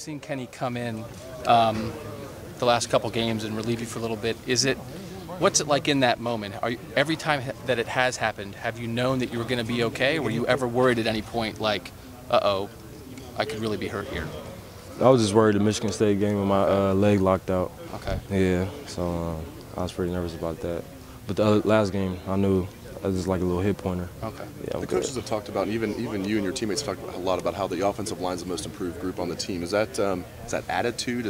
seen Kenny come in the last couple games and relieve you for a little bit. What's it like in that moment? Every time that it has happened, have you known that you were going to be okay? Or were you ever worried at any point, like, uh-oh, I could really be hurt here? I was just worried the Michigan State game with my leg locked out. Okay. Yeah, so I was pretty nervous about that. But the last game, I knew it was just like a little hit pointer. Okay. Yeah, the coaches have talked about, even you and your teammates talked a lot about how the offensive line is the most improved group on the team. Is that attitude?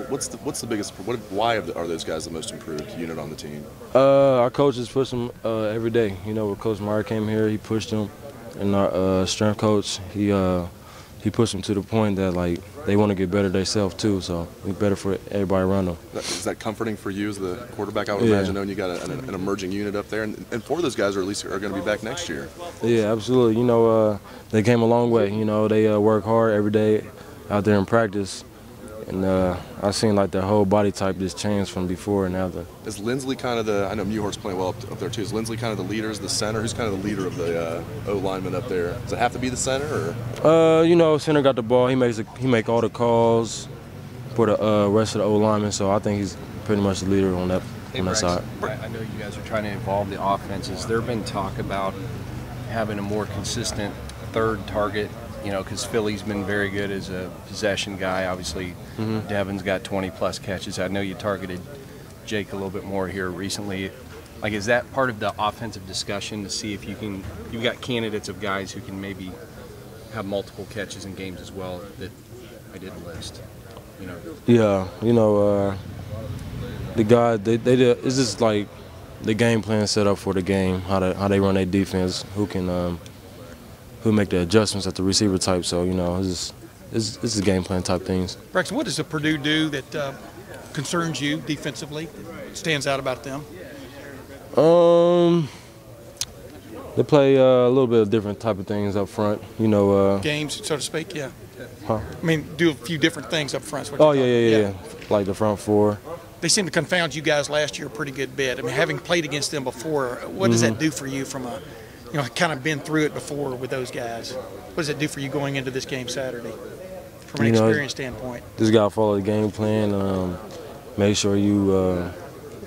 What's the biggest? Why are those guys the most improved unit on the team? Our coaches push them every day. You know, when Coach Meyer came here, he pushed them, and our strength coach, he pushed them to the point that like they want to get better themselves too. So it's better for everybody around them. Is that comforting for you as the quarterback? I would imagine knowing you got an emerging unit up there, and four of those guys are going to be back next year. Yeah, absolutely. You know, they came a long way. You know, they work hard every day out there in practice, and I've seen like their whole body type just change from before and after. Is Lindsley kind of I know Muhort's playing well up there too. Is Lindsley kind of the leader? Is the center? Who's kind of the leader of the O lineman up there? Does it have to be the center, or? You know, center got the ball. He make all the calls for the rest of the O linemen. So I think he's pretty much the leader on that side. I know you guys are trying to involve the offenses. There been talk about having a more consistent third target. You know, because Philly's been very good as a possession guy. Obviously, Devin's got 20-plus catches. I know you targeted Jake a little bit more here recently. Like, is that part of the offensive discussion to see if you've got candidates of guys who can maybe have multiple catches in games as well that I didn't list? You know. Yeah, you know, the guy they did. It's just like the game plan set up for the game, how they run their defense, who make the adjustments at the receiver type. So, you know, it's a game plan type things. Braxton, what does the Purdue do that concerns you defensively, that stands out about them? They play a little bit of different type of things up front. You know. Games, so to speak, yeah. Huh? I mean, do a few different things up front. Oh, yeah. Like the front four. They seem to confound you guys last year a pretty good bit. I mean, having played against them before, what does that do for you from a, you know, kind of been through it before with those guys? What does it do for you going into this game Saturday from an experience standpoint? Just got to follow the game plan. Make sure you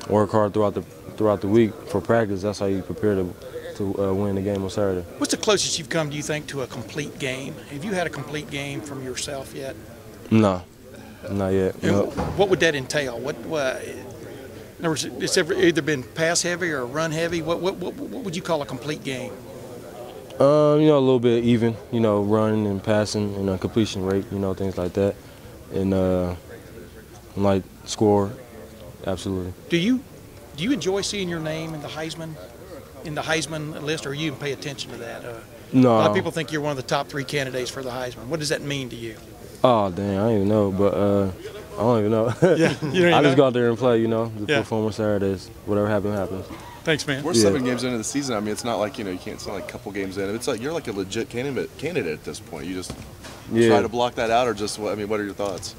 work hard throughout the week for practice. That's how you prepare to win the game on Saturday. What's the closest you've come, do you think, to a complete game? Have you had a complete game from yourself yet? No, not yet. No. What would that entail? In other words, it's either been pass heavy or run heavy. What would you call a complete game? You know, a little bit even. You know, running and passing and completion rate. You know, things like that, and like score. Absolutely. Do you enjoy seeing your name in the Heisman list, or you even pay attention to that? No. A lot of people think you're one of the top 3 candidates for the Heisman. What does that mean to you? Oh, dang, I don't even know, but I don't even know. I just go out there and play, you know, the performance Saturdays. Whatever happens, happens. Thanks, man. We're 7 games into the season. I mean, it's not like, you know, it's not like a couple games in. It's like you're like a legit candidate at this point. You just try to block that out, or just, I mean, what are your thoughts?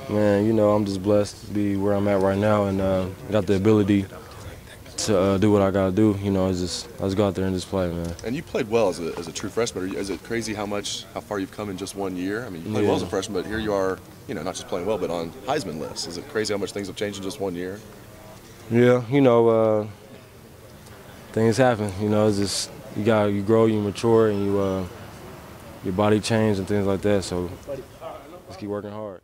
Man, you know, I'm just blessed to be where I'm at right now, and got the ability to do what I got to do. You know, I just go out there and just play, man. And you played well as a true freshman. Is it crazy how far you've come in just 1 year? I mean, you played well as a freshman, but here you are, you know, not just playing well, but on Heisman lists. Is it crazy how much things have changed in just 1 year? Yeah, you know, things happen. You know, it's just you grow, you mature, and your body changes and things like that. So just keep working hard.